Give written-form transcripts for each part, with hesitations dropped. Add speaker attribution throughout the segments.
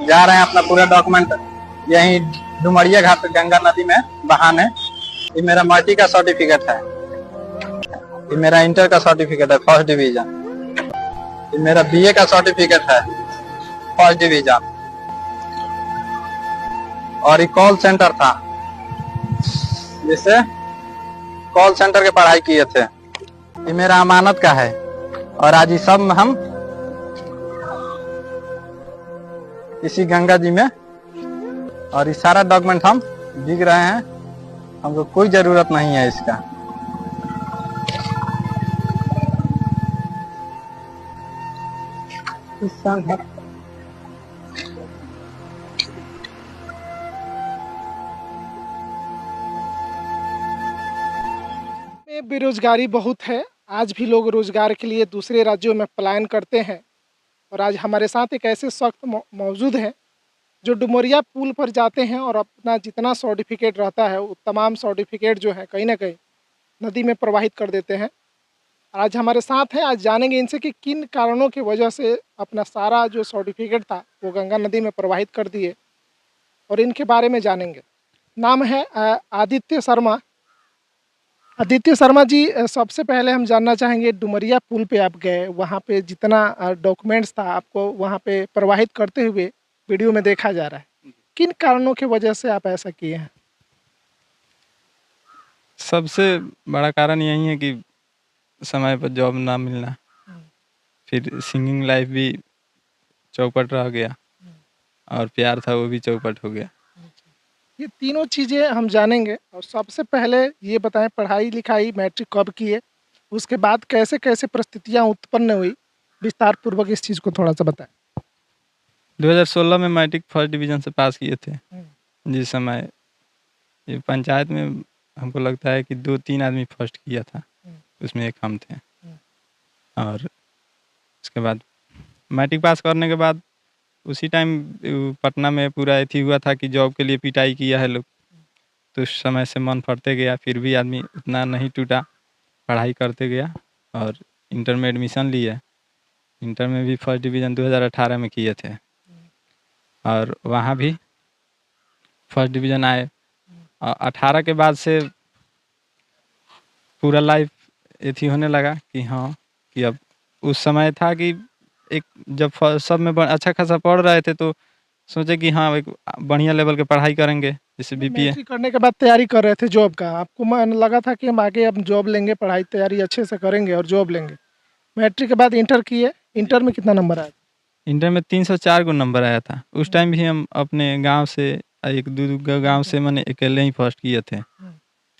Speaker 1: जा रहे हैं अपना पूरा डॉक्यूमेंट यहीं डुमरिया घाट गंगा नदी में बहाने। ये मेरा मैट्रिक का सर्टिफिकेट है, ये मेरा इंटर का सर्टिफिकेट है फर्स्ट डिवीजन, ये मेरा बीए का सर्टिफिकेट है फर्स्ट डिवीजन, और ये कॉल सेंटर था जिससे कॉल सेंटर के पढ़ाई किए थे। ये मेरा अमानत का है और आज ये सब हम इसी गंगा जी में, और ये सारा डॉक्यूमेंट हम दिख रहे हैं, हमको कोई जरूरत नहीं है इसका।
Speaker 2: में बेरोजगारी बहुत है। आज भी लोग रोजगार के लिए दूसरे राज्यों में पलायन करते हैं और आज हमारे साथ एक ऐसे शख्स मौजूद हैं जो डुमरिया पुल पर जाते हैं और अपना जितना सर्टिफिकेट रहता है वो तमाम सर्टिफिकेट जो है कहीं ना कहीं नदी में प्रवाहित कर देते हैं। आज हमारे साथ हैं, आज जानेंगे इनसे कि किन कारणों की वजह से अपना सारा जो सर्टिफिकेट था वो गंगा नदी में प्रवाहित कर दिए और इनके बारे में जानेंगे। नाम है आदित्य शर्मा। आदित्य शर्मा जी, सबसे पहले हम जानना चाहेंगे डुमरिया पुल पे आप गए, वहाँ पे जितना डॉक्यूमेंट्स था आपको वहाँ पे प्रवाहित करते हुए वीडियो में देखा जा रहा है, किन कारणों की वजह से आप ऐसा किए हैं?
Speaker 3: सबसे बड़ा कारण यही है कि समय पर जॉब ना मिलना, फिर सिंगिंग लाइफ भी चौपट रह गया और प्यार था वो भी चौपट हो गया।
Speaker 2: ये तीनों चीज़ें हम जानेंगे और सबसे पहले ये बताएं पढ़ाई लिखाई मैट्रिक कब किए, उसके बाद कैसे कैसे परिस्थितियाँ उत्पन्न हुई, विस्तार पूर्वक इस चीज़ को थोड़ा सा बताएं।
Speaker 3: 2016 में मैट्रिक फर्स्ट डिवीजन से पास किए थे। जिस समय ये पंचायत में हमको लगता है कि 2-3 आदमी फर्स्ट किया था, उसमें एक हम थे। और उसके बाद मैट्रिक पास करने के बाद उसी टाइम पटना में पूरा एथी हुआ था कि जॉब के लिए पिटाई किया है लोग, तो उस समय से मन फटते गया, फिर भी आदमी उतना नहीं टूटा, पढ़ाई करते गया और इंटर में एडमिशन लिया। इंटर में भी फर्स्ट डिवीज़न 2018 में किए थे और वहाँ भी फर्स्ट डिवीज़न आए। और 18 के बाद से पूरा लाइफ एथी होने लगा कि हाँ, कि अब उस समय था कि एक जब सब में अच्छा खासा पढ़ रहे थे तो सोचे कि हाँ, एक बढ़िया लेवल के पढ़ाई करेंगे, जैसे बीपीए।
Speaker 2: मैट्रिक करने के बाद तैयारी कर रहे थे जॉब का, आपको मन लगा था कि हम आगे अब जॉब लेंगे, पढ़ाई तैयारी अच्छे से करेंगे और जॉब लेंगे। मैट्रिक के बाद इंटर किए, इंटर में कितना नंबर आया?
Speaker 3: इंटर में 304 को नंबर आया था। उस टाइम भी हम अपने गांव से एक दो गांव से मैंने अकेले ही फर्स्ट किए थे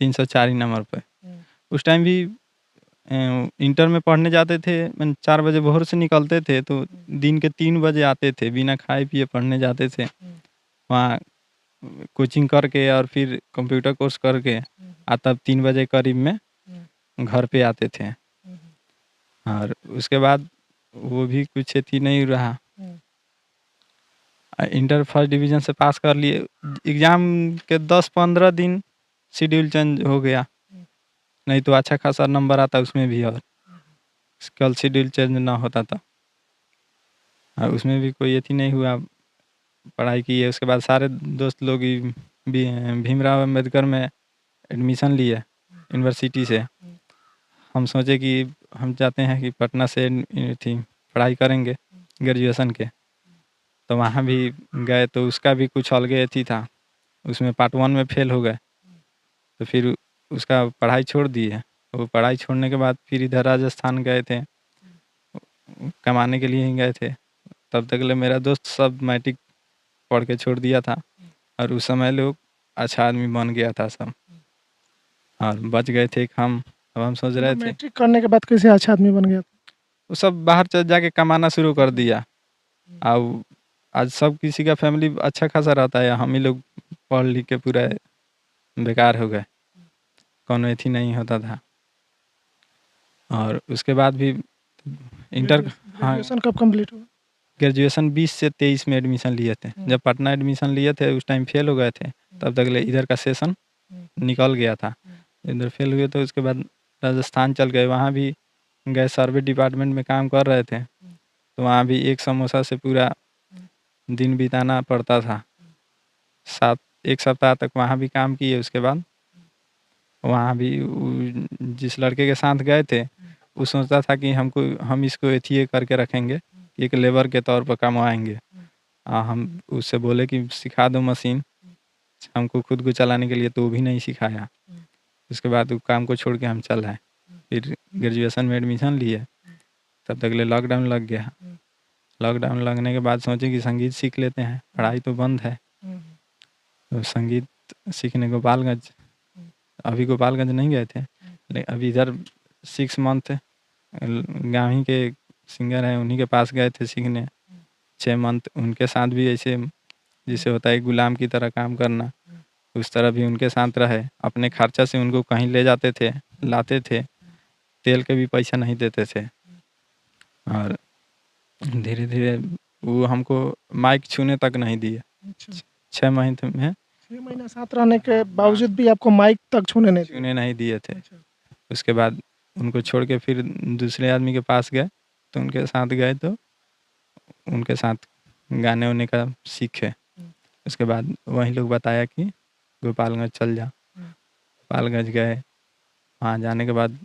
Speaker 3: 304 ही नंबर पे। उस टाइम भी इंटर में पढ़ने जाते थे, मैंने 4 बजे भोर से निकलते थे तो दिन के 3 बजे आते थे, बिना खाए पिए पढ़ने जाते थे। वहाँ कोचिंग करके और फिर कंप्यूटर कोर्स करके तब 3 बजे करीब में घर पे आते थे। और उसके बाद वो भी कुछ अथी नहीं रहा। इंटर फर्स्ट डिवीज़न से पास कर लिए, एग्ज़ाम के 10-15 दिन शेड्यूल चेंज हो गया, नहीं तो अच्छा खासा नंबर आता उसमें भी, और कल शेड्यूल चेंज ना होता था और उसमें भी कोई अथी नहीं हुआ, पढ़ाई की है। उसके बाद सारे दोस्त लोग भी भीमराव अम्बेडकर में एडमिशन लिए यूनिवर्सिटी से। हम सोचे कि हम चाहते हैं कि पटना से थी पढ़ाई करेंगे ग्रेजुएशन के, तो वहाँ भी गए तो उसका भी कुछ अलगे अथी था, उसमें पार्ट 1 में फेल हो गए तो फिर उसका पढ़ाई छोड़ दिए। वो पढ़ाई छोड़ने के बाद फिर इधर राजस्थान गए थे, कमाने के लिए ही गए थे। तब तक ले मेरा दोस्त सब मैट्रिक पढ़ के छोड़ दिया था और उस समय लोग अच्छा आदमी बन गया था सब, और बच गए थे हम। अब हम सोच रहे थे
Speaker 2: मैट्रिक करने के बाद कैसे अच्छा आदमी बन गया?
Speaker 3: वो सब बाहर चल जाके कमाना शुरू कर दिया। अब आज सब किसी का फैमिली अच्छा खासा रहता है, हम ही लोग पढ़ लिख के पूरा बेकार हो गए, कोनो अथी नहीं होता था। और उसके बाद भी इंटर, हाँ,
Speaker 2: ग्रेजुएशन कब कंप्लीट हुआ?
Speaker 3: ग्रेजुएशन 20 से 23 में एडमिशन लिए थे। जब पटना एडमिशन लिए थे उस टाइम फेल हो गए थे, तब तक ले इधर का सेशन निकल गया था। इधर फेल हुए तो उसके बाद राजस्थान चल गए, वहाँ भी गए, सर्वे डिपार्टमेंट में काम कर रहे थे, तो वहाँ भी एक समोसा से पूरा दिन बिताना पड़ता था। 1 सप्ताह तक वहाँ भी काम किए। उसके बाद वहाँ भी जिस लड़के के साथ गए थे वो सोचता था कि हम इसको एथिए करके रखेंगे, एक लेबर के तौर पर कमाएंगे। हम उससे बोले कि सिखा दो मशीन हमको खुद को चलाने के लिए, तो वो भी नहीं सिखाया। उसके बाद वो काम को छोड़ के हम चल आए। फिर ग्रेजुएशन में एडमिशन लिए, तब तक ले लॉकडाउन लग गया। लॉकडाउन लगने के बाद सोचे कि संगीत सीख लेते हैं, पढ़ाई तो बंद है। तो संगीत सीखने गोपालगंज, अभी गोपालगंज नहीं गए थे, लेकिन अभी इधर 6 मंथ गाँव ही के सिंगर हैं उन्हीं के पास गए थे सीखने। 6 मंथ उनके साथ भी ऐसे जैसे होता है गुलाम की तरह काम करना, उस तरह भी उनके साथ रहे। अपने खर्चा से उनको कहीं ले जाते थे, लाते थे, तेल के भी पैसा नहीं देते थे। और धीरे धीरे वो हमको माइक छूने तक नहीं दिए। 6 महीने में
Speaker 2: 6 महीना साथ रहने के बावजूद भी आपको माइक तक छूने नहीं दिया?
Speaker 3: छूने नहीं दिए थे।
Speaker 2: अच्छा।
Speaker 3: उसके बाद उनको छोड़ के फिर दूसरे आदमी के पास गए, तो उनके साथ गए, तो उनके साथ गाने वाने का सीखे। उसके बाद वही लोग बताया कि गोपालगंज चल जा। गोपालगंज गए, वहाँ जाने के बाद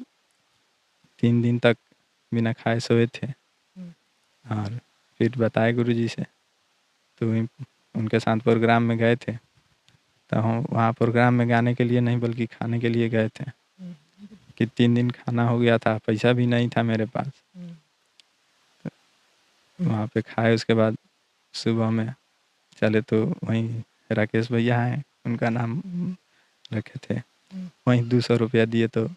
Speaker 3: 3 दिन तक बिना खाए सोए थे। और फिर बताए गुरुजी से, तो वहीं उनके साथ प्रोग्राम में गए थे। तो हम वहाँ प्रोग्राम में गाने के लिए नहीं बल्कि खाने के लिए गए थे कि 3 दिन खाना हो गया था, पैसा भी नहीं था मेरे पास। वहाँ पे खाए, उसके बाद सुबह में चले तो वहीं राकेश भैया हैं, उनका नाम रखे थे। वहीं 200 रुपया दिए, तो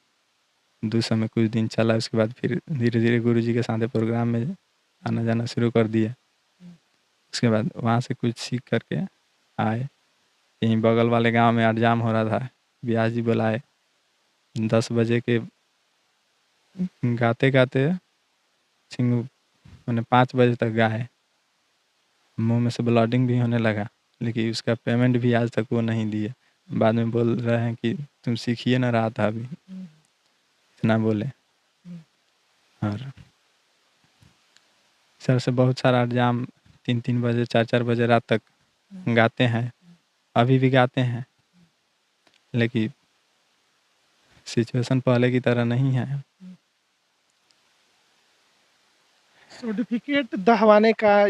Speaker 3: 200 में कुछ दिन चला। उसके बाद फिर धीरे धीरे गुरुजी के साथ प्रोग्राम में आना जाना शुरू कर दिया। उसके बाद वहाँ से कुछ सीख करके आए। यहीं बगल वाले गांव में एग्जाम हो रहा था, ब्यास जी बुलाए। 10 बजे के गाते गाते मैंने 5 बजे तक गाए। मुंह में से ब्लडिंग भी होने लगा, लेकिन उसका पेमेंट भी आज तक वो नहीं दिए। बाद में बोल रहे हैं कि तुम सीखिए ना रहा था, अभी इतना बोले। और सर से बहुत सारा एग्जाम 3-3 बजे 4-4 बजे रात तक गाते हैं, अभी भी गाते हैं, लेकिन सिचुएशन पहले की तरह नहीं है।
Speaker 2: सर्टिफिकेट दहवाने का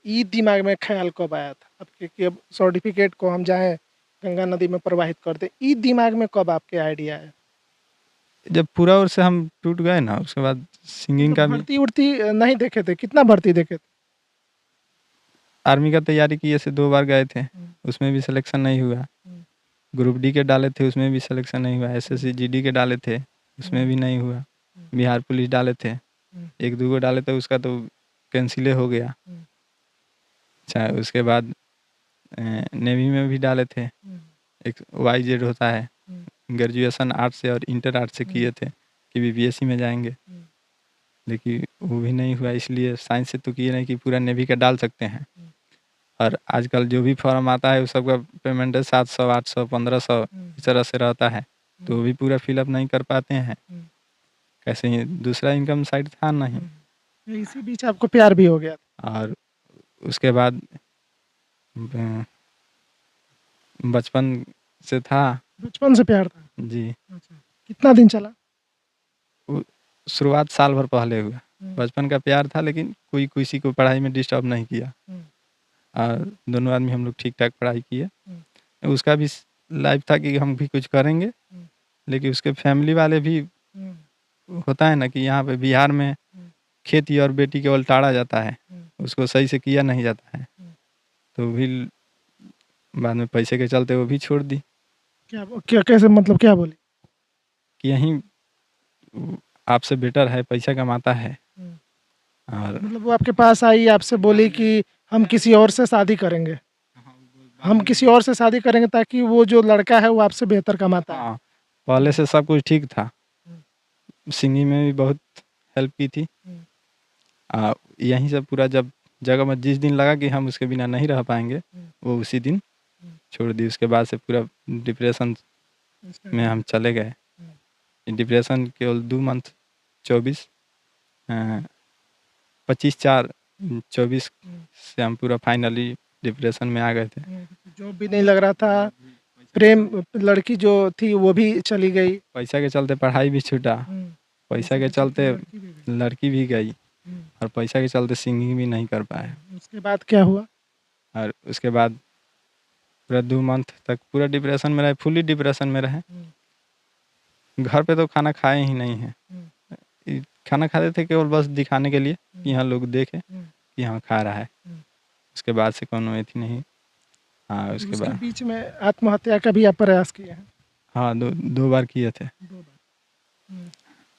Speaker 2: ये दिमाग में ख्याल कब आया था आपके कि अब सर्टिफिकेट को हम जाएं गंगा नदी में प्रवाहित कर दें? ये दिमाग में कब आपके आइडिया है?
Speaker 3: जब पूरा ओर से हम टूट गए ना, उसके बाद सिंगिंग
Speaker 2: तो
Speaker 3: का भी
Speaker 2: भर्ती उर्ती नहीं देखे थे? कितना भर्ती देखे थे?
Speaker 3: आर्मी का तैयारी किए से 2 बार गए थे, उसमें भी सिलेक्शन नहीं हुआ। ग्रुप डी के डाले थे, उसमें भी सिलेक्शन नहीं हुआ। एसएससी जीडी के डाले थे, उसमें भी नहीं हुआ। बिहार पुलिस डाले थे, 1-2 गो डाले थे, उसका तो कैंसिले हो गया। अच्छा, उसके बाद नेवी में भी डाले थे। एक YZ होता है, ग्रेजुएशन आर्ट्स से और इंटर आर्ट्स से किए थे कि बीपीएससी में जाएंगे, लेकिन वो भी नहीं हुआ। इसलिए साइंस से तो किए नहीं कि पूरा नेवी का डाल सकते हैं। और आजकल जो भी फॉर्म आता है, उस सबका पेमेंट है 700, 800, 1500 इस तरह से रहता है, तो वो भी पूरा फिलअप नहीं कर पाते हैं। कैसे ही दूसरा इनकम साइड था नहीं।
Speaker 2: इसी बीच आपको प्यार भी हो गया?
Speaker 3: और उसके बाद बचपन से था
Speaker 2: बचपन से प्यार था?
Speaker 3: जी।
Speaker 2: अच्छा। कितना दिन चला?
Speaker 3: शुरुआत साल भर पहले हुआ। बचपन का प्यार था, लेकिन कोई किसी को पढ़ाई में डिस्टर्ब नहीं किया। और दोनों आदमी हम लोग ठीक ठाक पढ़ाई किए। उसका भी लाइफ था कि हम भी कुछ करेंगे, लेकिन उसके फैमिली वाले भी होता है ना कि यहाँ पे बिहार में खेती और बेटी केवल टाड़ा जाता है, उसको सही से किया नहीं जाता है। तो भी बाद में पैसे के चलते वो भी छोड़ दी
Speaker 2: क्या कैसे, मतलब क्या बोले?
Speaker 3: कि यहीं आपसे बेटर है, पैसा कमाता है। और
Speaker 2: मतलब वो आपके पास आई, आपसे बोली कि हम किसी और से शादी करेंगे, हम किसी और से शादी करेंगे ताकि वो जो लड़का है वो आपसे बेहतर कमाता है?
Speaker 3: हाँ, पहले से सब कुछ ठीक था। सिंगिंग में भी बहुत हेल्प की थी। यहीं से पूरा जब जगह में जिस दिन लगा कि हम उसके बिना नहीं रह पाएंगे, वो उसी दिन छोड़ दी। उसके बाद से पूरा डिप्रेशन में हम चले गए। डिप्रेशन केवल 2 मंथ 25/4 24 से हम पूरा फाइनली डिप्रेशन में आ गए थे।
Speaker 2: जॉब भी नहीं लग रहा था, प्रेम लड़की जो थी वो भी चली गई।
Speaker 3: पैसा के चलते पढ़ाई भी छूटा, पैसा के चलते लड़की भी गई और पैसा के चलते सिंगिंग भी नहीं कर पाए।
Speaker 2: उसके बाद क्या हुआ?
Speaker 3: और उसके बाद पूरा 2 मंथ तक पूरा डिप्रेशन में रहे, फुली डिप्रेशन में रहे। घर पे तो खाना खाए ही नहीं है, खाना खाते थे केवल बस दिखाने के लिए कि यहाँ लोग देखे कि हाँ खा रहा है। उसके बाद से कोनो एथी नहीं। हाँ उसके बाद
Speaker 2: बीच में आत्महत्या का भी आप प्रयास किए हैं?
Speaker 3: हाँ 2 बार किए थे।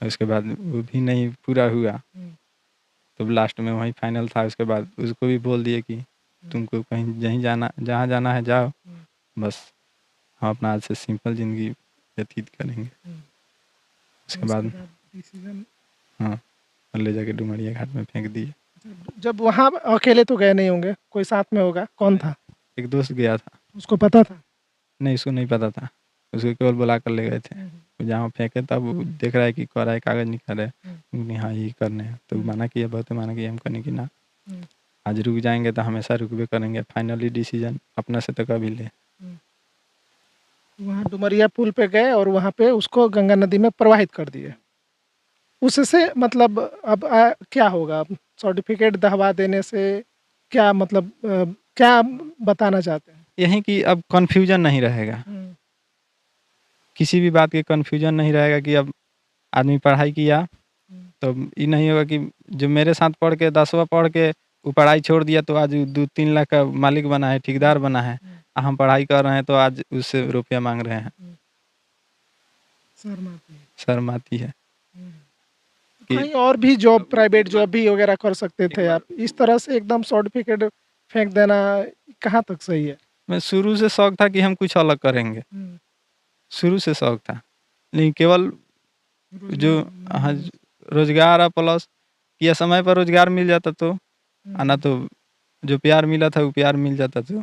Speaker 3: उसके बाद वो भी नहीं पूरा हुआ, तो लास्ट में वही फाइनल था। उसके बाद उसको भी बोल दिए कि तुमको कहीं जहाँ जाना है जाओ, बस हम अपना आज से सिंपल ज़िंदगी व्यतीत करेंगे। उसके बाद हाँ और ले जाके डुमरिया घाट में फेंक दिए।
Speaker 2: जब वहाँ अकेले तो गए नहीं होंगे, कोई साथ में होगा, कौन था?
Speaker 3: एक दोस्त गया था।
Speaker 2: उसको पता था?
Speaker 3: नहीं उसको नहीं पता था, उसको केवल बुला कर ले गए थे। जहाँ फेंके तब वो देख रहा है कि कह रहा है कागज़ निकाल रहे हैं, हाँ यही करने हैं। तो मना किया, बहुत मना किया हम करने की ना, आज रुक जाएंगे तो हमेशा रुकबे करेंगे, फाइनली डिसीजन अपना से तो कभी ले।
Speaker 2: वहाँ डुमरिया पुल पे गए और वहाँ पे उसको गंगा नदी में प्रवाहित कर दिए। उससे मतलब अब क्या होगा? अब सर्टिफिकेट दहवा देने से क्या मतलब क्या बताना चाहते हैं?
Speaker 3: यही कि अब कन्फ्यूजन नहीं रहेगा, किसी भी बात के कन्फ्यूजन नहीं रहेगा कि अब आदमी पढ़ाई किया तो ये नहीं होगा कि जो मेरे साथ पढ़ के 10वां पढ़ के वो पढ़ाई छोड़ दिया तो आज 2-3 लाख का मालिक बना है, ठेकेदार बना है। हम पढ़ाई कर रहे हैं तो आज उससे रुपया मांग रहे हैं। शर्म आती है।
Speaker 2: कहीं और भी जॉब, प्राइवेट जॉब भी वगैरह कर सकते थे आप। इस तरह से एकदम सर्टिफिकेट फेंक देना कहाँ तक सही है?
Speaker 3: मैं शुरू से शौक था कि हम कुछ अलग करेंगे, शुरू से शौक था, लेकिन केवल जो हाँ रोजगार और प्लस या समय पर रोजगार मिल जाता तो आना, तो जो प्यार मिला था वो प्यार मिल जाता तो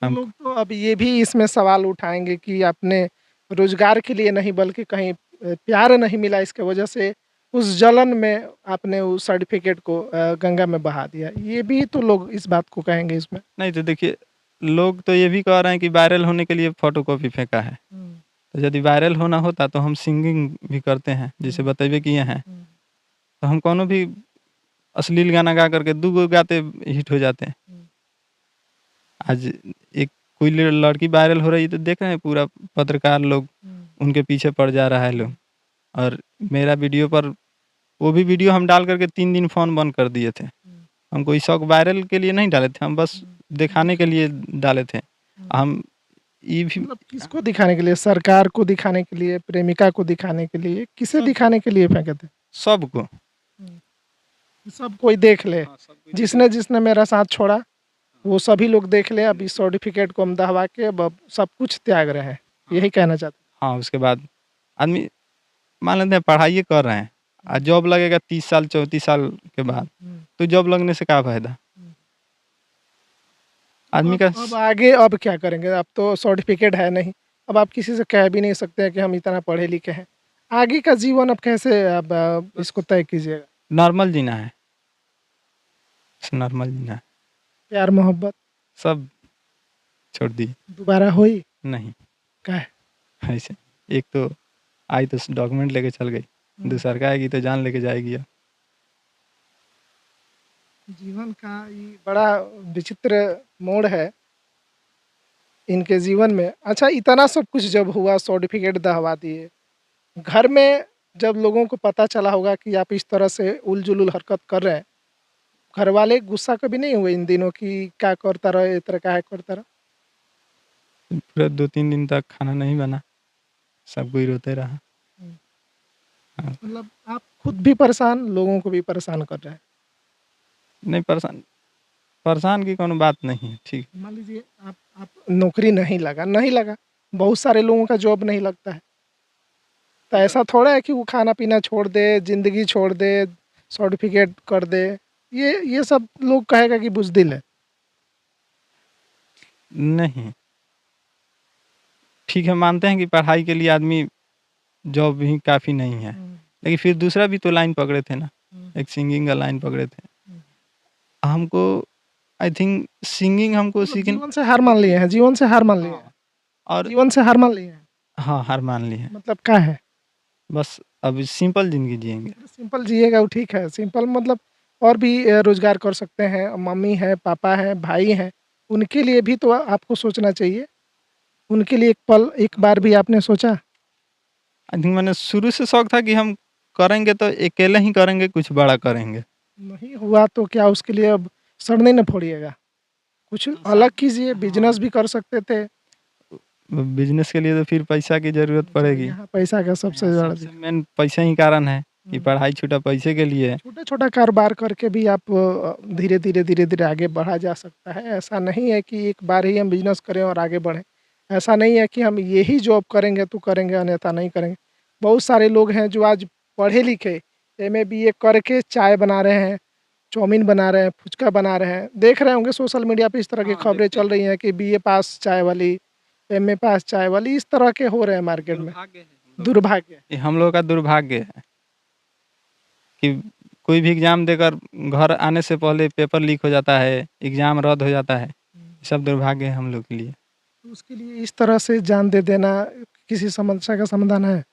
Speaker 3: हम
Speaker 2: लोग तो अब ये भी इसमें सवाल उठाएंगे कि आपने रोजगार के लिए नहीं बल्कि कहीं प्यार नहीं मिला, इसके वजह से उस जलन में आपने उस सर्टिफिकेट को गंगा में बहा दिया। ये भी तो लोग इस बात को कहेंगे इसमें।
Speaker 3: नहीं तो देखिए, लोग तो ये भी कह रहे हैं कि वायरल होने के लिए फोटोकॉपी फेंका है। तो यदि वायरल होना होता तो हम सिंगिंग भी करते हैं, जैसे बतेबे किए हैं, तो हम कोनो भी अश्लील गाना गा करके 2 गो गाते हिट हो जाते हैं। आज एक कोई लड़की वायरल हो रही है तो देख रहे हैं पूरा पत्रकार लोग उनके पीछे पड़ जा रहा है लोग। और मेरा वीडियो पर वो भी वीडियो हम डाल करके 3 दिन फ़ोन बंद कर दिए थे। हम कोई शौक वायरल के लिए नहीं डाले थे, हम बस दिखाने के लिए डाले थे। हम ये भी
Speaker 2: मतलब किसको दिखाने के लिए? सरकार को दिखाने के लिए, प्रेमिका को दिखाने के लिए, किसे दिखाने के लिए फेंके थे?
Speaker 3: सबको,
Speaker 2: सब कोई देख ले, जिसने जिसने मेरा साथ छोड़ा वो सभी लोग देख ले। अब इस सर्टिफिकेट को हम दहवा के अब सब कुछ त्याग रहे हैं, यही कहना चाहते
Speaker 3: हाँ उसके बाद आदमी मान लेते हैं पढ़ाई कर रहे हैं और जॉब लगेगा 30 साल 34 साल के बाद, तो जॉब लगने से क्या फायदा आदमी का?
Speaker 2: अब आगे अब क्या करेंगे? अब तो सर्टिफिकेट है नहीं, अब आप किसी से कह भी नहीं सकते हैं कि हम इतना पढ़े लिखे हैं। आगे का जीवन अब कैसे अब इसको तय कीजिएगा?
Speaker 3: नॉर्मल जीना है, नॉर्मल जीना है,
Speaker 2: प्यार मोहब्बत
Speaker 3: सब छोड़ दी।
Speaker 2: दोबारा हुई
Speaker 3: नहीं
Speaker 2: क्या है?
Speaker 3: ऐसे एक तो आई तो डॉक्यूमेंट लेके चल गई, दूसर का आएगी तो जान लेके जाएगी। अब
Speaker 2: जीवन का ये बड़ा विचित्र मोड़ है इनके जीवन में। अच्छा, इतना सब कुछ जब हुआ, सर्टिफिकेट दहवा दिए, घर में जब लोगों को पता चला होगा कि आप इस तरह से उल-जुलूल हरकत कर रहे हैं, घर वाले गुस्सा कभी नहीं हुए इन दिनों कि क्या करता रहे, इस तरह का है करता रहा?
Speaker 3: पूरा 2-3 दिन तक खाना नहीं बना, सब कोई रोते रहा।
Speaker 2: मतलब आप खुद भी परेशान, लोगों को भी परेशान कर रहे हैं।
Speaker 3: नहीं परेशान, परेशान की कोनो बात नहीं है, ठीक।
Speaker 2: मान लीजिए आप नौकरी नहीं लगा, बहुत सारे लोगों का जॉब नहीं लगता है, तो ऐसा थोड़ा है कि वो खाना पीना छोड़ दे, जिंदगी छोड़ दे, सर्टिफिकेट कर दे। ये सब लोग कहेगा कि बुज़दिल है।
Speaker 3: नहीं, ठीक है, मानते हैं कि पढ़ाई के लिए आदमी जॉब ही काफ़ी नहीं है, लेकिन फिर दूसरा भी तो लाइन पकड़े थे ना, एक सिंगिंग का लाइन पकड़े थे। हमको आई थिंक सिंगिंग हमको
Speaker 2: मतलब
Speaker 3: सीखने
Speaker 2: जीवन से हार मान लिए हैं, जीवन से हार मान लिए हैं,
Speaker 3: और
Speaker 2: जीवन से हार मान लिए हैं।
Speaker 3: हाँ, हार मान ली है।
Speaker 2: मतलब क्या है?
Speaker 3: बस अभी सिंपल ज़िंदगी जिएँगे।
Speaker 2: सिंपल जिएगा वो ठीक है, सिंपल मतलब और भी रोजगार कर सकते हैं, मम्मी है, पापा है, भाई हैं, उनके लिए भी तो आपको सोचना चाहिए। उनके लिए एक पल, एक बार भी आपने सोचा?
Speaker 3: आई थिंक मैंने शुरू से शौक था कि हम करेंगे तो अकेले ही करेंगे, कुछ बड़ा करेंगे।
Speaker 2: नहीं हुआ तो क्या उसके लिए अब सर नहीं ना फोड़िएगा? कुछ अलग कीजिए, बिजनेस भी कर सकते थे।
Speaker 3: बिज़नेस के लिए तो फिर पैसा की ज़रूरत पड़ेगी।
Speaker 2: यहाँ पैसा का सबसे ज़्यादा
Speaker 3: सबसे मेन पैसा ही कारण है कि पढ़ाई छूटा पैसे के लिए है।
Speaker 2: छोटा-छोटा कारोबार करके भी आप धीरे-धीरे, धीरे-धीरे आगे बढ़ा जा सकता है। ऐसा नहीं है कि एक बार ही हम बिज़नेस करें और आगे बढ़ें। ऐसा नहीं है कि हम यही जॉब करेंगे तो करेंगे अन्यथा नहीं करेंगे। बहुत सारे लोग हैं जो आज पढ़े-लिखे एमए, बीए करके चाय बना रहे हैं, चाउमीन बना रहे हैं, फुचका बना रहे हैं। देख रहे होंगे सोशल मीडिया पे इस तरह की खबरें चल रही हैं कि बीए पास चाय वाली, एमए पास चाय वाली, इस तरह के हो रहे हैं मार्केट में। दुर्भाग्य।
Speaker 3: ये हम लोगों का दुर्भाग्य है कि कोई भी एग्ज़ाम देकर घर आने से पहले पेपर लीक हो जाता है, एग्ज़ाम रद्द हो जाता है। ये सब दुर्भाग्य है हम लोग के लिए।
Speaker 2: तो उसके लिए इस तरह से जान दे देना किसी समस्या का समाधान है?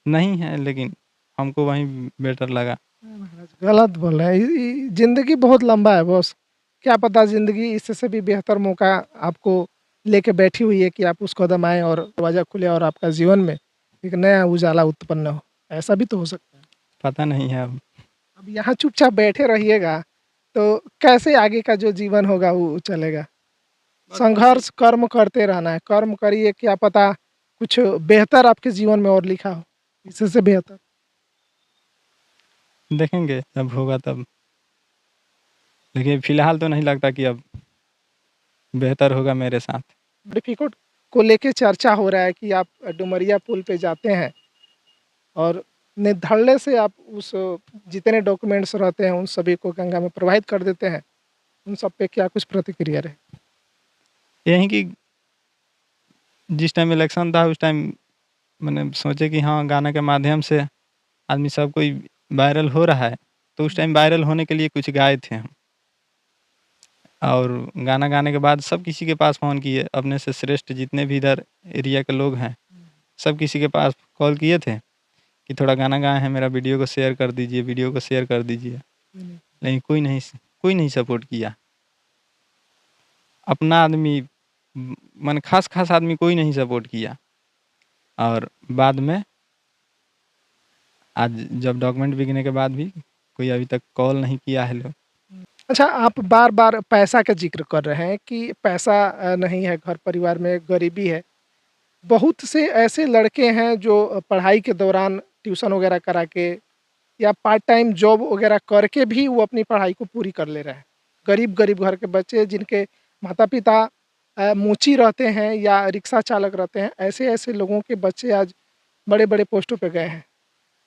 Speaker 3: नहीं है, लेकिन हमको वही बेटर लगा।
Speaker 2: महाराज गलत बोल रहे हैं। ज़िंदगी बहुत लंबा है बॉस। क्या पता ज़िंदगी इससे भी बेहतर मौका आपको लेके बैठी हुई है कि आप उस कदम आए और दरवाज़ा खुले और आपका जीवन में एक नया उजाला उत्पन्न हो। ऐसा भी तो हो सकता है।
Speaker 3: पता नहीं है अब।
Speaker 2: अब यहाँ चुपचाप बैठे रहिएगा तो कैसे आगे का जो जीवन होगा वो चलेगा? संघर्ष कर्म करते रहना है। कर्म करिए, क्या पता कुछ बेहतर आपके जीवन में और लिखा हो, इससे बेहतर।
Speaker 3: देखेंगे जब होगा तब। लेकिन फ़िलहाल तो नहीं लगता कि अब बेहतर होगा मेरे साथ।
Speaker 2: सर्टिफिकेट को लेके चर्चा हो रहा है कि आप डुमरिया पुल पे जाते हैं और निर्धड़ल्ले से आप उस जितने डॉक्यूमेंट्स रहते हैं उन सभी को गंगा में प्रवाहित कर देते हैं। उन सब पे क्या कुछ प्रतिक्रिया रहे?
Speaker 3: यही कि जिस टाइम इलेक्शन था उस टाइम मैंने सोचे कि हाँ, गाना के माध्यम से आदमी सब कोई वायरल हो रहा है, तो उस टाइम वायरल होने के लिए कुछ गाए थे हम। और गाना गाने के बाद सब किसी के पास फ़ोन किए, अपने से श्रेष्ठ जितने भी इधर एरिया के लोग हैं, सब किसी के पास कॉल किए थे कि थोड़ा गाना गाए हैं, मेरा वीडियो को शेयर कर दीजिए, वीडियो को शेयर कर दीजिए। लेकिन कोई नहीं सपोर्ट किया। अपना आदमी माने खास आदमी कोई नहीं सपोर्ट किया। और बाद में आज जब डॉक्यूमेंट बिकने के बाद भी कोई अभी तक कॉल नहीं किया है लोग।
Speaker 2: अच्छा, आप बार-बार पैसा का ज़िक्र कर रहे हैं कि पैसा नहीं है, घर परिवार में गरीबी है। बहुत से ऐसे लड़के हैं जो पढ़ाई के दौरान ट्यूशन वगैरह करा के या पार्ट टाइम जॉब वगैरह करके भी वो अपनी पढ़ाई को पूरी कर ले रहे हैं। गरीब-गरीब घर के बच्चे जिनके माता-पिता मुची रहते हैं या रिक्शा चालक रहते हैं, ऐसे-ऐसे लोगों के बच्चे आज बड़े-बड़े पोस्टों पे गए हैं।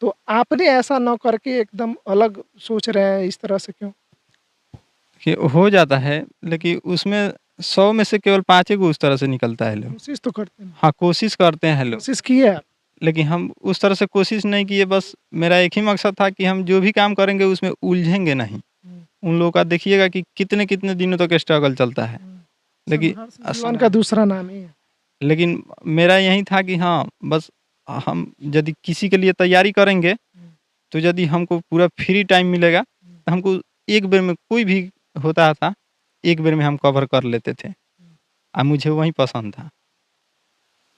Speaker 2: तो आपने ऐसा ना करके एकदम अलग सोच रहे हैं, इस तरह से क्यों?
Speaker 3: कि हो जाता है, लेकिन उसमें 100 में से केवल 5 ही को उस तरह से निकलता है लोग।
Speaker 2: कोशिश तो करते हैं।
Speaker 3: हाँ, कोशिश करते हैं लोग,
Speaker 2: कोशिश की है आप?
Speaker 3: लेकिन हम उस तरह से कोशिश नहीं किए। बस मेरा एक ही मकसद था कि हम जो भी काम करेंगे उसमें उलझेंगे नहीं। उन लोगों का देखिएगा कि कितने-कितने दिनों तक स्ट्रगल चलता है। लेकिन
Speaker 2: संघर्ष जीवन का दूसरा नाम ही है।
Speaker 3: लेकिन मेरा यही था कि हाँ, बस हम यदि किसी के लिए तैयारी करेंगे, तो यदि हमको पूरा फ्री टाइम मिलेगा, तो हमको एक बेर में कोई भी होता था, एक बेर में हम कवर कर लेते थे। मुझे वही पसंद था,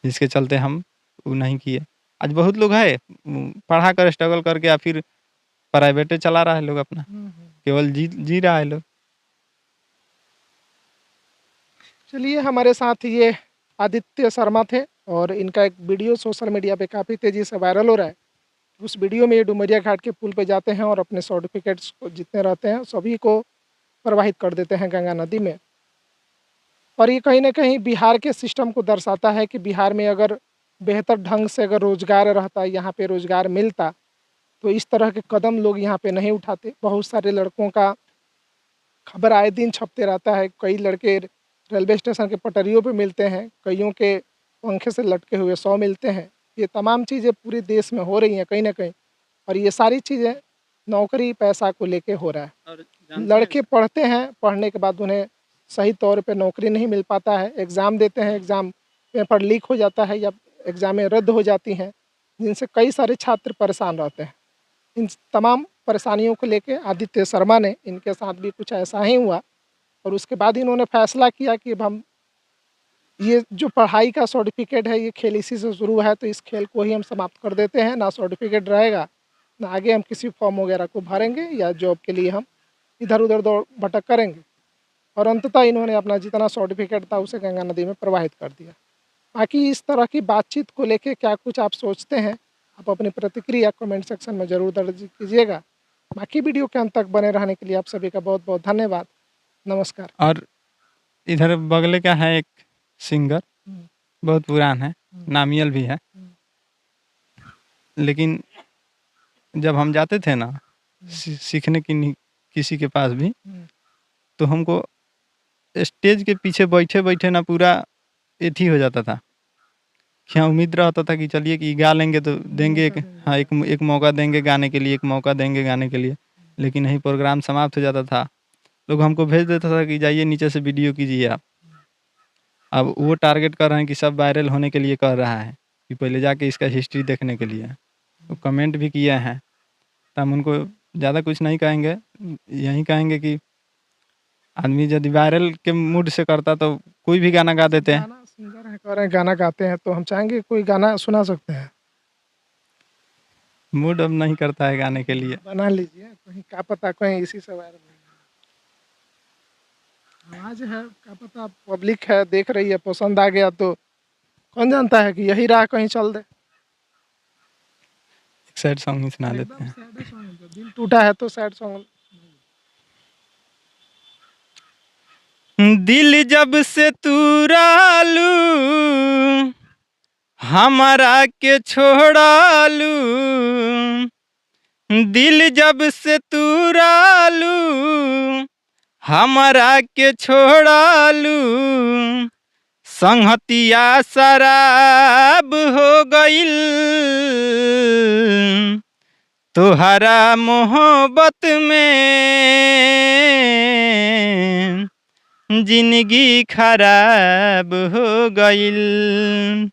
Speaker 3: जिसके चलते हम वो नहीं किए। आज बहुत लोग है पढ़ा कर स्ट्रगल करके या फिर प्राइवेटे चला रहा है लोग अपना, केवल जी रहा है लोग।
Speaker 2: चलिए, हमारे साथ ये आदित्य शर्मा थे और इनका एक वीडियो सोशल मीडिया पे काफ़ी तेज़ी से वायरल हो रहा है। उस वीडियो में ये डुमरिया घाट के पुल पे जाते हैं और अपने सर्टिफिकेट्स को जितने रहते हैं सभी को प्रवाहित कर देते हैं गंगा नदी में। और ये कहीं न कहीं बिहार के सिस्टम को दर्शाता है कि बिहार में अगर बेहतर ढंग से अगर रोज़गार रहता, यहाँ पे रोज़गार मिलता, तो इस तरह के कदम लोग यहाँ पे नहीं उठाते। बहुत सारे लड़कों का खबर आए दिन छपते रहता है। कई लड़के रेलवे स्टेशन के पटरियों पे मिलते हैं, कइयों के पंखे से लटके हुए 100 मिलते हैं। ये तमाम चीज़ें पूरे देश में हो रही हैं कहीं न कहीं, और ये सारी चीज़ें नौकरी पैसा को लेके हो रहा है।
Speaker 3: और
Speaker 2: लड़के पढ़ते हैं, पढ़ने के बाद उन्हें सही तौर पे नौकरी नहीं मिल पाता है, एग्ज़ाम देते हैं, एग्ज़ाम पेपर लीक हो जाता है या एग्ज़ामें रद्द हो जाती हैं, जिनसे कई सारे छात्र परेशान रहते हैं। इन तमाम परेशानियों को लेके आदित्य शर्मा ने, इनके साथ भी कुछ ऐसा ही हुआ और उसके बाद इन्होंने फैसला किया कि अब हम ये जो पढ़ाई का सर्टिफिकेट है, ये खेल इसी से शुरू है, तो इस खेल को ही हम समाप्त कर देते हैं। ना सर्टिफिकेट रहेगा, ना आगे हम किसी फॉर्म वगैरह को भरेंगे या जॉब के लिए हम इधर उधर दौड़ भटक करेंगे। और अंततः इन्होंने अपना जितना सर्टिफिकेट था उसे गंगा नदी में प्रवाहित कर दिया। बाकी इस तरह की बातचीत को लेके क्या कुछ आप सोचते हैं, आप अपनी प्रतिक्रिया कमेंट सेक्शन में ज़रूर दर्ज कीजिएगा। बाकी वीडियो के अंत तक बने रहने के लिए आप सभी का बहुत बहुत धन्यवाद। नमस्कार।
Speaker 3: और इधर बगले का है एक सिंगर, बहुत पुरान है, नामियल भी है, लेकिन जब हम जाते थे ना सीखने किसी के पास भी, तो हमको स्टेज के पीछे बैठे बैठे ना पूरा एथी हो जाता था। क्या उम्मीद रहता था कि चलिए कि गा लेंगे तो देंगे एक, हाँ एक मौका देंगे गाने के लिए, एक मौका देंगे गाने के लिए, लेकिन यही प्रोग्राम समाप्त हो जाता था। लोग हमको भेज देता था कि जाइए नीचे से वीडियो कीजिए आप। अब वो टारगेट कर रहे हैं कि सब वायरल होने के लिए कर रहा है कि पहले जाके इसका हिस्ट्री देखने के लिए। तो कमेंट भी किए हैं, तो हम उनको ज़्यादा कुछ नहीं कहेंगे, यही कहेंगे कि आदमी यदि वायरल के मूड से करता तो कोई भी गाना गा देते हैं।
Speaker 2: गाना सिंगर है, कह रहे हैं गाना गाते हैं, तो हम चाहेंगे कोई गाना सुना सकते हैं।
Speaker 3: मूड अब नहीं करता है गाने के लिए।
Speaker 2: बना लीजिए, कहीं क्या पता कहीं इसी से वायरल हो। आवाज है, क्या पता पब्लिक है देख रही है, पसंद आ गया तो कौन जानता है कि यही राह कहीं चल दे।
Speaker 3: एक सैड सॉन्ग ही सुना देते
Speaker 2: एकदम
Speaker 3: हैं।
Speaker 2: सैड सॉन्ग, जब दिल टूटा है तो सैड सॉन्ग।
Speaker 3: दिल जब से तूरालू हमारा के छोड़ालू, दिल जब से तूरालू हमारा के छोड़ालू, संहतिया शराब हो गईल, तोहरा मोहब्बत में जिंदगी खराब हो गईल,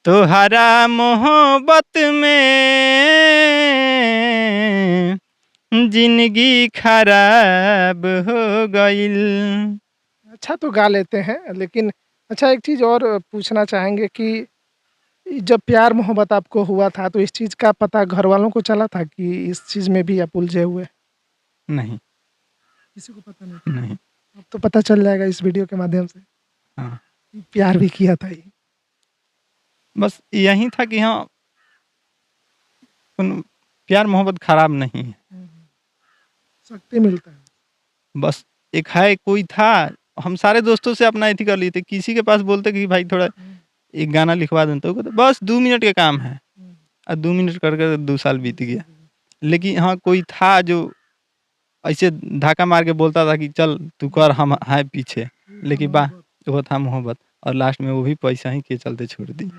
Speaker 3: तोहरा मोहब्बत में जिंदगी खराब हो गईल।
Speaker 2: अच्छा तो गा लेते हैं, लेकिन अच्छा एक चीज़ और पूछना चाहेंगे कि जब प्यार मोहब्बत आपको हुआ था तो इस चीज़ का पता घर वालों को चला था कि इस चीज़ में भी आप उलझे हुए?
Speaker 3: नहीं,
Speaker 2: किसी को पता नहीं?
Speaker 3: नहीं।
Speaker 2: अब तो पता चल जाएगा इस वीडियो के माध्यम से।
Speaker 3: हाँ,
Speaker 2: प्यार भी किया था ये।
Speaker 3: बस यही था कि हाँ प्यार मोहब्बत खराब नहीं है,
Speaker 2: शक्ति मिलता है।
Speaker 3: बस एक है कोई था, हम सारे दोस्तों से अपना एथी कर लिए थे, किसी के पास बोलते कि भाई थोड़ा एक गाना लिखवा दें, तो बस 2 मिनट का काम है, और 2 मिनट करके 2 साल बीत गया। लेकिन हाँ कोई था जो ऐसे धक्का मार के बोलता था कि चल तू कर, हम है पीछे, लेकिन बा वो था मोहब्बत, और लास्ट में वो भी पैसा ही के चलते छोड़ दी।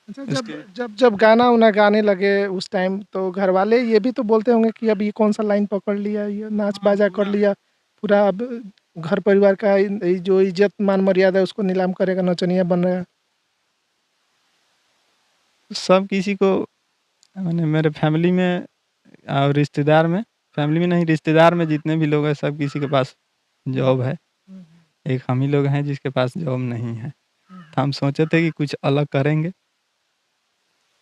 Speaker 2: अच्छा, जब गाना उना गाने लगे उस टाइम, तो घर वाले ये भी तो बोलते होंगे कि अब ये कौन सा लाइन पकड़ लिया, ये नाच बाजा कर लिया पूरा, अब घर परिवार का जो इज्जत मान मर्यादा है उसको नीलाम करेगा, नचनिया बन रहा है।
Speaker 3: सब किसी को, मैंने मेरे फैमिली में और रिश्तेदार में, फैमिली में नहीं रिश्तेदार में जितने भी लोग हैं सब किसी के पास जॉब है, एक हम ही लोग हैं जिसके पास जॉब नहीं है। तो हम सोचे थे कि कुछ अलग करेंगे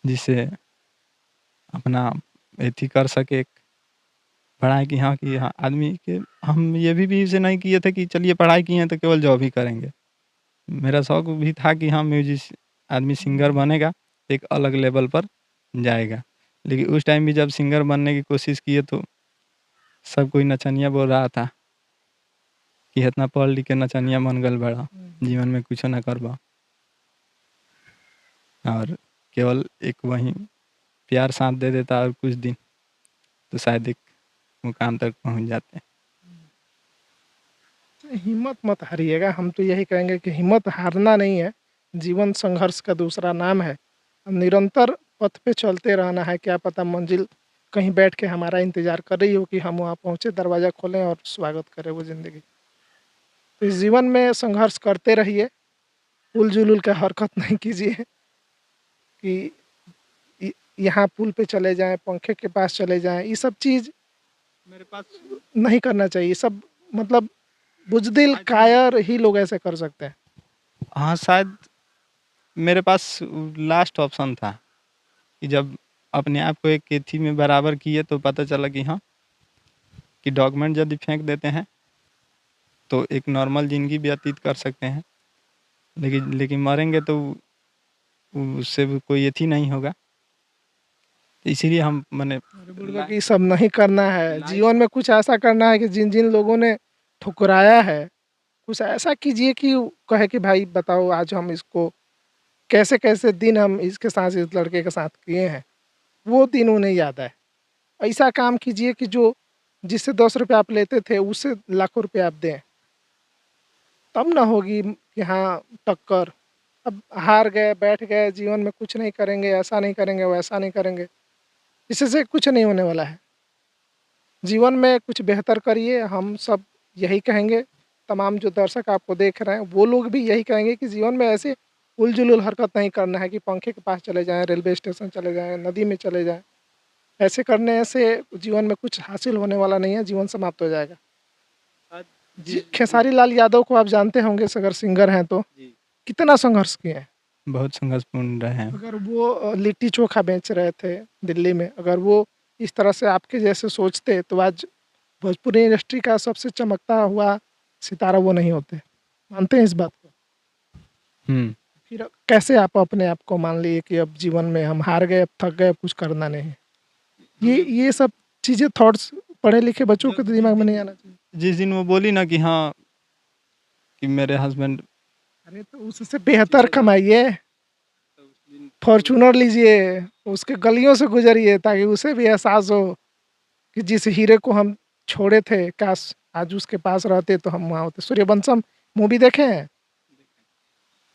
Speaker 3: जिससे अपना एथी कर सके, एक पढ़ाई की, हाँ कि हाँ आदमी के, हम ये भी इसे नहीं किए थे कि चलिए पढ़ाई किए हैं तो केवल जॉब ही करेंगे। मेरा शौक भी था कि हाँ आदमी सिंगर बनेगा तो एक अलग लेवल पर जाएगा। लेकिन उस टाइम भी जब सिंगर बनने की कोशिश किए तो सब कोई नचनिया बोल रहा था कि इतना पढ़ लिख के नचनिया बन गल बड़ा, जीवन में कुछ ना करबा, और केवल एक वही प्यार साथ दे देता और कुछ दिन तो शायद एक मुकाम तक पहुंच जाते।
Speaker 2: हिम्मत मत हारिएगा, हम तो यही कहेंगे कि हिम्मत हारना नहीं है, जीवन संघर्ष का दूसरा नाम है। निरंतर पथ पे चलते रहना है, क्या पता मंजिल कहीं बैठ के हमारा इंतज़ार कर रही हो कि हम वहाँ पहुँचे, दरवाज़ा खोलें और स्वागत करें वो ज़िंदगी। तो इस जीवन में संघर्ष करते रहिए, उल-जुलूल का हरकत नहीं कीजिए कि इ यहाँ पुल पे चले जाएँ, पंखे के पास चले जाएँ, ये सब चीज़
Speaker 3: मेरे पास
Speaker 2: नहीं करना चाहिए। सब मतलब बुज़दिल, कायर ही लोग ऐसे कर सकते हैं।
Speaker 3: हाँ, शायद मेरे पास लास्ट ऑप्शन था कि जब अपने आप को एक एथी में बराबर किए तो पता चला कि हाँ, कि डॉक्यूमेंट यदि फेंक देते हैं, तो एक नॉर्मल ज़िंदगी व्यतीत कर सकते हैं। लेकिन लेकिन मरेंगे तो उससे भी कोई एथी नहीं होगा। तो इसीलिए हम मने
Speaker 2: बुड़बक ये सब नहीं करना है। जीवन में कुछ ऐसा करना है कि जिन-जिन लोगों ने ठुकराया है, कुछ ऐसा कीजिए कि वो कहे कि भाई बताओ आज हम इसको कैसे-कैसे दिन हम इसके साथ, इस लड़के के साथ किए हैं, वो दिन उन्हें याद आए। ऐसा काम कीजिए कि जो जिससे ₹10 आप लेते थे, उससे लाखों रुपए आप दें। तब ना होगी कि हाँ, टक्कर। अब हार गए, बैठ गए, जीवन में कुछ नहीं करेंगे, ऐसा नहीं करेंगे, वैसा नहीं करेंगे, इससे कुछ नहीं होने वाला है। जीवन में कुछ बेहतर करिए, हम सब यही कहेंगे। तमाम जो दर्शक आपको देख रहे हैं, वो लोग भी यही कहेंगे कि जीवन में ऐसे उल-जुलूल हरकत नहीं करना है कि पंखे के पास चले जाएँ, रेलवे स्टेशन चले जाएँ, नदी में चले जाएँ। ऐसे करने से जीवन में कुछ हासिल होने वाला नहीं है, जीवन समाप्त हो जाएगा। जी, खेसारी लाल यादव को आप जानते होंगे अगर सिंगर हैं तो,
Speaker 3: जी।
Speaker 2: कितना संघर्ष किए हैं।
Speaker 3: बहुत संघर्षपूर्ण रहे हैं।
Speaker 2: अगर वो लिट्टी चोखा बेच रहे थे दिल्ली में, अगर वो इस तरह से आपके जैसे सोचते तो आज भोजपुरी इंडस्ट्री का सबसे चमकता हुआ सितारा वो नहीं होते। मानते हैं इस बात को?
Speaker 3: हुँ।
Speaker 2: फिर कैसे आप अपने आप को मान लिए कि अब जीवन में हम हार गए, अब थक गए, अब कुछ करना नहीं है? ये सब चीज़ें थॉट्स पढ़े-लिखे बच्चों के दिमाग में नहीं आना चाहिए।
Speaker 3: जिस दिन वो बोली ना कि हाँ, कि मेरे हस्बैंड
Speaker 2: अरे तो उससे बेहतर कमाइए, फॉर्च्यूनर लीजिए, उसके गलियों से गुज़रिए ताकि उसे भी एहसास हो कि जिस हीरे को हम छोड़े थे, काश आज उसके पास रहते तो हम वहाँ होते। सूर्यवंशम मूवी देखे हैं?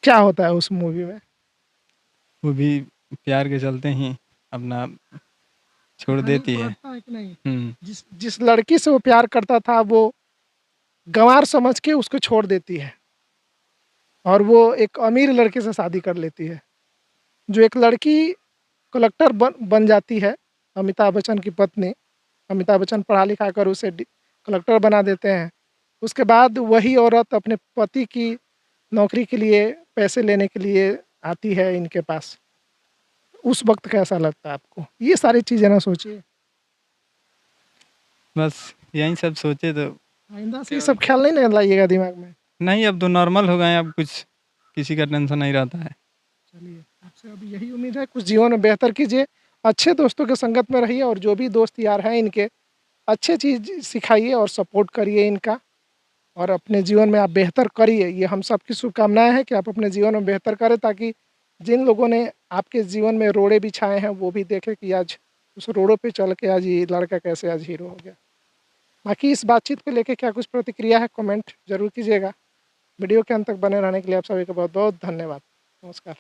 Speaker 2: क्या होता है उस मूवी में?
Speaker 3: वो भी प्यार के चलते ही अपना छोड़
Speaker 2: कहानी
Speaker 3: देती है।
Speaker 2: पलटता है कि नहीं?
Speaker 3: हुँ।
Speaker 2: जिस जिस लड़की से वो प्यार करता था, वो गँवार समझ के उसको छोड़ देती है और वो एक अमीर लड़के से शादी कर लेती है। जो एक लड़की कलेक्टर बन बन जाती है, अमिताभ बच्चन की पत्नी, अमिताभ बच्चन पढ़ा-लिखा कर उसे कलेक्टर बना देते हैं। उसके बाद वही औरत अपने पति की नौकरी के लिए, पैसे लेने के लिए आती है इनके पास। उस वक़्त कैसा लगता है आपको? ये सारी चीज़ें ना सोचिए।
Speaker 3: बस यही सब सोचे तो
Speaker 2: आइंदा से ये सब ख्याल नहीं ना लाइएगा दिमाग में।
Speaker 3: नहीं, अब तो नॉर्मल हो गए हैं, अब कुछ किसी का टेंशन नहीं रहता है।
Speaker 2: चलिए, आपसे अभी यही उम्मीद है कुछ जीवन में बेहतर कीजिए, अच्छे दोस्तों के संगत में रहिए और जो भी दोस्त यार हैं इनके, अच्छे चीज़ सिखाइए और सपोर्ट करिए इनका और अपने जीवन में आप बेहतर करिए। ये हम सबकी शुभकामनाएँ हैं कि आप अपने जीवन में बेहतर करें ताकि जिन लोगों ने आपके जीवन में रोड़े बिछाए हैं, वो भी देखें कि आज उस रोड़ों पे चल के आज ये लड़का कैसे आज हीरो हो गया। बाकी इस बातचीत को लेके क्या कुछ प्रतिक्रिया है, कमेंट ज़रूर कीजिएगा। वीडियो के अंत तक बने रहने के लिए आप सभी का बहुत-बहुत धन्यवाद। नमस्कार।